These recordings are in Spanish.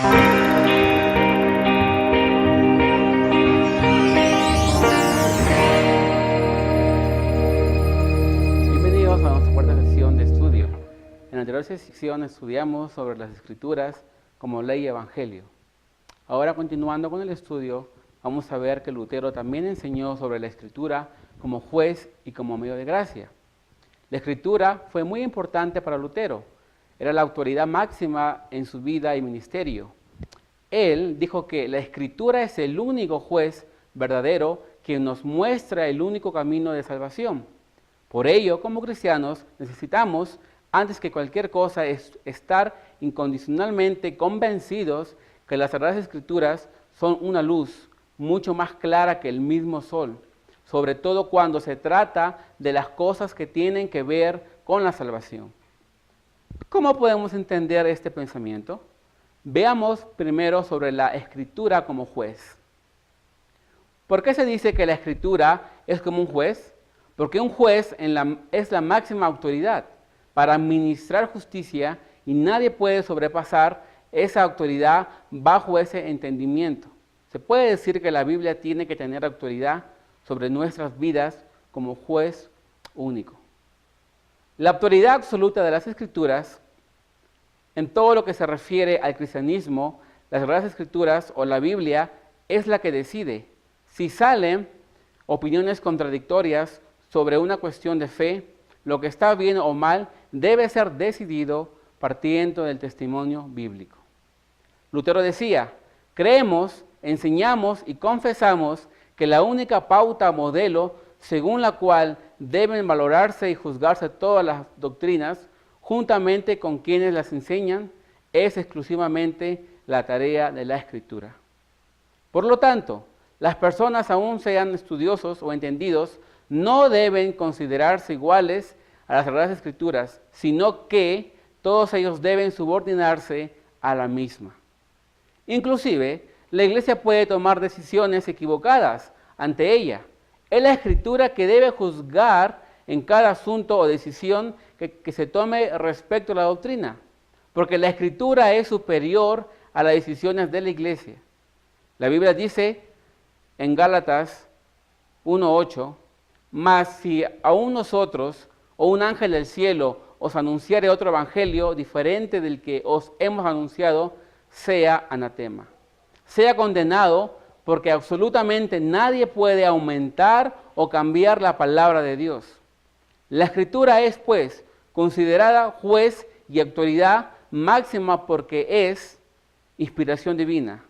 Bienvenidos a nuestra cuarta sesión de estudio. En la anterior sesión estudiamos sobre las Escrituras como ley y evangelio. Ahora, continuando con el estudio, vamos a ver que Lutero también enseñó sobre la Escritura como juez y como medio de gracia. La Escritura fue muy importante para Lutero. Era la autoridad máxima en su vida y ministerio. Él dijo que la Escritura es el único juez verdadero que nos muestra el único camino de salvación. Por ello, como cristianos, necesitamos, antes que cualquier cosa, estar incondicionalmente convencidos que las Sagradas Escrituras son una luz mucho más clara que el mismo sol, sobre todo cuando se trata de las cosas que tienen que ver con la salvación. ¿Cómo podemos entender este pensamiento? Veamos primero sobre la Escritura como juez. ¿Por qué se dice que la Escritura es como un juez? Porque un juez es la máxima autoridad para administrar justicia y nadie puede sobrepasar esa autoridad bajo ese entendimiento. Se puede decir que la Biblia tiene que tener autoridad sobre nuestras vidas como juez único. La autoridad absoluta de las Escrituras, en todo lo que se refiere al cristianismo, las Sagradas Escrituras o la Biblia, es la que decide. Si salen opiniones contradictorias sobre una cuestión de fe, lo que está bien o mal debe ser decidido partiendo del testimonio bíblico. Lutero decía: creemos, enseñamos y confesamos que la única pauta modelo según la cual deben valorarse y juzgarse todas las doctrinas, juntamente con quienes las enseñan, es exclusivamente la tarea de la Escritura. Por lo tanto, las personas, aun sean estudiosos o entendidos, no deben considerarse iguales a las Sagradas Escrituras, sino que todos ellos deben subordinarse a la misma. Inclusive, la Iglesia puede tomar decisiones equivocadas ante ella. Es la Escritura que debe juzgar en cada asunto o decisión que se tome respecto a la doctrina, porque la Escritura es superior a las decisiones de la Iglesia. La Biblia dice en Gálatas 1:8, mas si aún nosotros o un ángel del cielo os anunciare otro evangelio diferente del que os hemos anunciado, sea anatema, sea condenado, porque absolutamente nadie puede aumentar o cambiar la palabra de Dios. La Escritura es, pues, considerada juez y autoridad máxima porque es inspiración divina.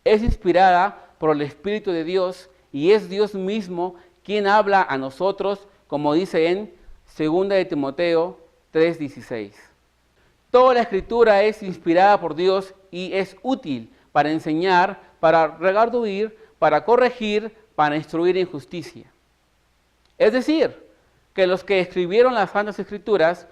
Es inspirada por el Espíritu de Dios y es Dios mismo quien habla a nosotros, como dice en 2 de Timoteo 3:16. Toda la Escritura es inspirada por Dios y es útil para enseñar, para redarguir, para corregir, para instruir en justicia. Es decir, que los que escribieron las Santas Escrituras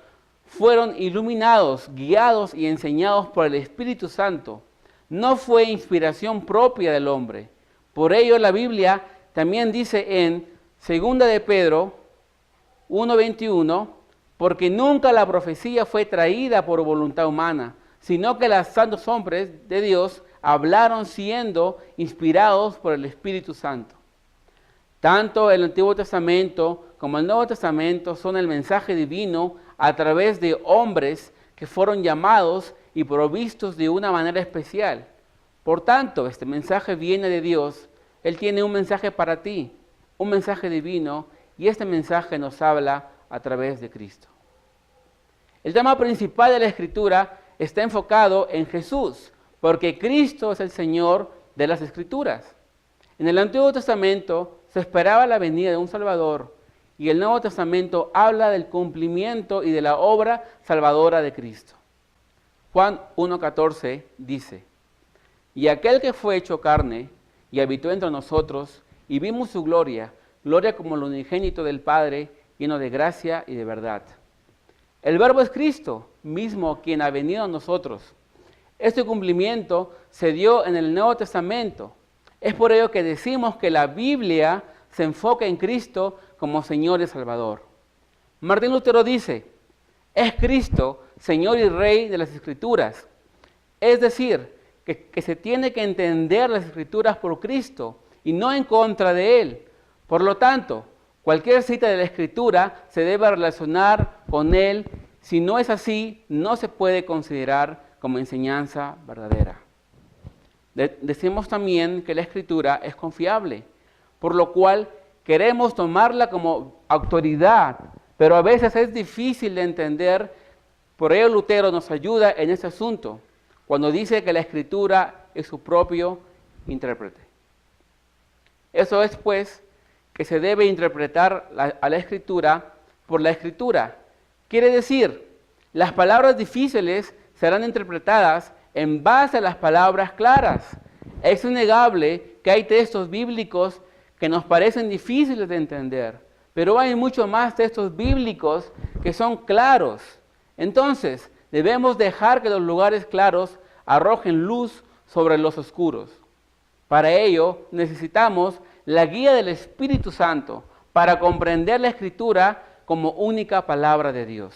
fueron iluminados, guiados y enseñados por el Espíritu Santo. No fue inspiración propia del hombre. Por ello la Biblia también dice en 2 de Pedro 1:21, porque nunca la profecía fue traída por voluntad humana, sino que los santos hombres de Dios hablaron siendo inspirados por el Espíritu Santo. Tanto el Antiguo Testamento como el Nuevo Testamento son el mensaje divino a través de hombres que fueron llamados y provistos de una manera especial. Por tanto, este mensaje viene de Dios. Él tiene un mensaje para ti, un mensaje divino, y este mensaje nos habla a través de Cristo. El tema principal de la Escritura está enfocado en Jesús, porque Cristo es el Señor de las Escrituras. En el Antiguo Testamento se esperaba la venida de un Salvador, y el Nuevo Testamento habla del cumplimiento y de la obra salvadora de Cristo. Juan 1:14 dice: y aquel que fue hecho carne y habitó entre nosotros, y vimos su gloria, gloria como el unigénito del Padre, lleno de gracia y de verdad. El Verbo es Cristo mismo, quien ha venido a nosotros. Este cumplimiento se dio en el Nuevo Testamento. Es por ello que decimos que la Biblia se enfoca en Cristo como Señor y Salvador. Martín Lutero dice: es Cristo, Señor y Rey de las Escrituras. Es decir, que se tiene que entender las Escrituras por Cristo y no en contra de Él. Por lo tanto, cualquier cita de la Escritura se debe relacionar con Él. Si no es así, no se puede considerar como enseñanza verdadera. Decimos también que la Escritura es confiable, por lo cual queremos tomarla como autoridad, pero a veces es difícil de entender. Por ello Lutero nos ayuda en este asunto, cuando dice que la Escritura es su propio intérprete. Eso es, pues, que se debe interpretar a la Escritura por la Escritura. Quiere decir, las palabras difíciles serán interpretadas en base a las palabras claras. Es innegable que hay textos bíblicos que nos parecen difíciles de entender, pero hay mucho más textos bíblicos que son claros. Entonces, debemos dejar que los lugares claros arrojen luz sobre los oscuros. Para ello, necesitamos la guía del Espíritu Santo para comprender la Escritura como única palabra de Dios.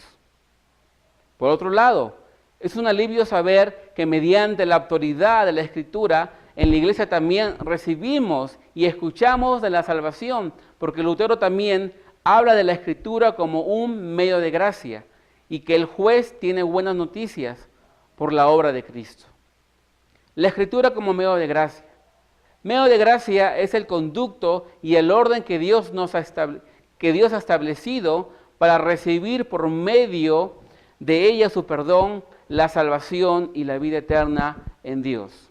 Por otro lado, es un alivio saber que mediante la autoridad de la Escritura, en la iglesia también recibimos y escuchamos de la salvación, porque Lutero también habla de la Escritura como un medio de gracia y que el juez tiene buenas noticias por la obra de Cristo. La Escritura como medio de gracia. Medio de gracia es el conducto y el orden que Dios ha establecido para recibir por medio de ella su perdón, la salvación y la vida eterna en Dios.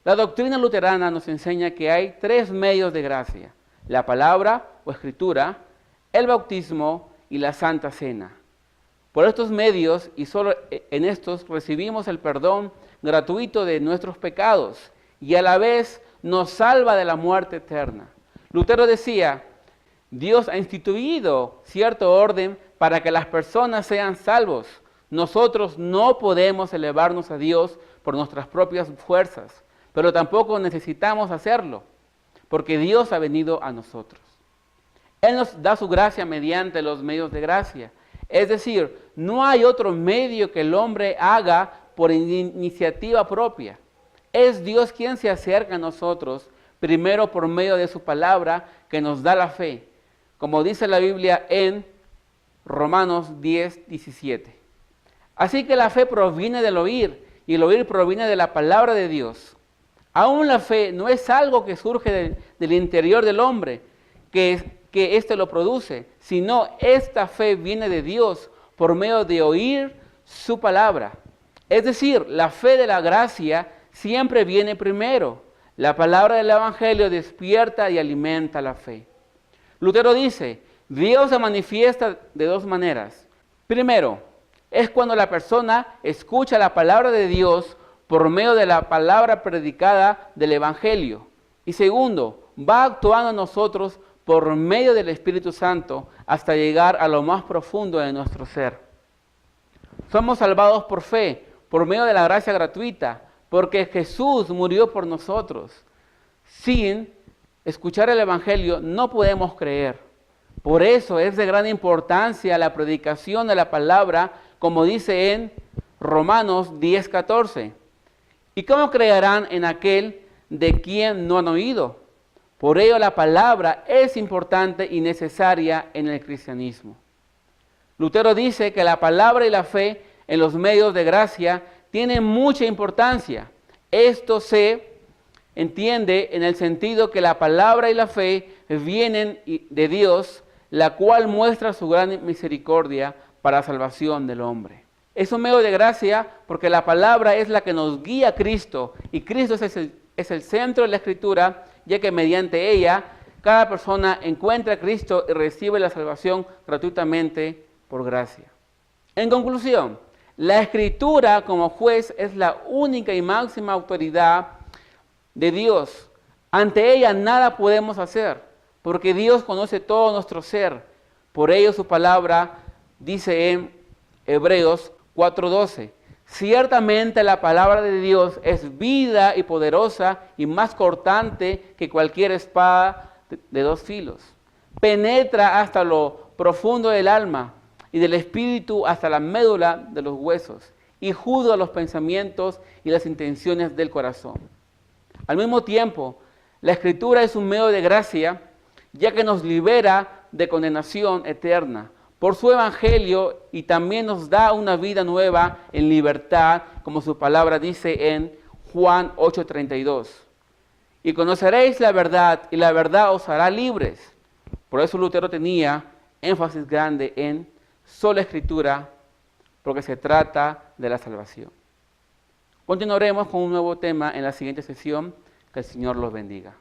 La doctrina luterana nos enseña que hay tres medios de gracia: la palabra o escritura, el bautismo y la Santa Cena. Por estos medios y solo en estos recibimos el perdón gratuito de nuestros pecados y a la vez nos salva de la muerte eterna. Lutero decía, Dios ha instituido cierto orden para que las personas sean salvos. Nosotros no podemos elevarnos a Dios por nuestras propias fuerzas, pero tampoco necesitamos hacerlo, porque Dios ha venido a nosotros. Él nos da su gracia mediante los medios de gracia. Es decir, no hay otro medio que el hombre haga por iniciativa propia. Es Dios quien se acerca a nosotros, primero por medio de su palabra que nos da la fe, como dice la Biblia en Romanos 10, 17. Así que la fe proviene del oír, y el oír proviene de la palabra de Dios. Aún la fe no es algo que surge del interior del hombre, que éste lo produce, sino esta fe viene de Dios por medio de oír su palabra. Es decir, la fe de la gracia siempre viene primero. La palabra del Evangelio despierta y alimenta la fe. Lutero dice, Dios se manifiesta de dos maneras. Primero, es cuando la persona escucha la palabra de Dios por medio de la palabra predicada del Evangelio. Y segundo, va actuando en nosotros por medio del Espíritu Santo hasta llegar a lo más profundo de nuestro ser. Somos salvados por fe, por medio de la gracia gratuita, porque Jesús murió por nosotros. Sin escuchar el Evangelio no podemos creer. Por eso es de gran importancia la predicación de la palabra, como dice en Romanos 10, 14. ¿Y cómo creerán en aquel de quien no han oído? Por ello la palabra es importante y necesaria en el cristianismo. Lutero dice que la palabra y la fe en los medios de gracia tienen mucha importancia. Esto se entiende en el sentido que la palabra y la fe vienen de Dios, la cual muestra su gran misericordia para la salvación del hombre. Es un medio de gracia porque la palabra es la que nos guía a Cristo y Cristo es el centro de la Escritura, ya que mediante ella cada persona encuentra a Cristo y recibe la salvación gratuitamente por gracia. En conclusión, la Escritura como juez es la única y máxima autoridad de Dios. Ante ella nada podemos hacer, porque Dios conoce todo nuestro ser. Por ello su palabra dice en Hebreos 4:12, ciertamente la palabra de Dios es vida y poderosa y más cortante que cualquier espada de dos filos. Penetra hasta lo profundo del alma y del espíritu hasta la médula de los huesos y juzga los pensamientos y las intenciones del corazón. Al mismo tiempo, la Escritura es un medio de gracia, ya que nos libera de condenación eterna por su Evangelio y también nos da una vida nueva en libertad, como su palabra dice en Juan 8:32. Y conoceréis la verdad y la verdad os hará libres. Por eso Lutero tenía énfasis grande en sola Escritura, porque se trata de la salvación. Continuaremos con un nuevo tema en la siguiente sesión. Que el Señor los bendiga.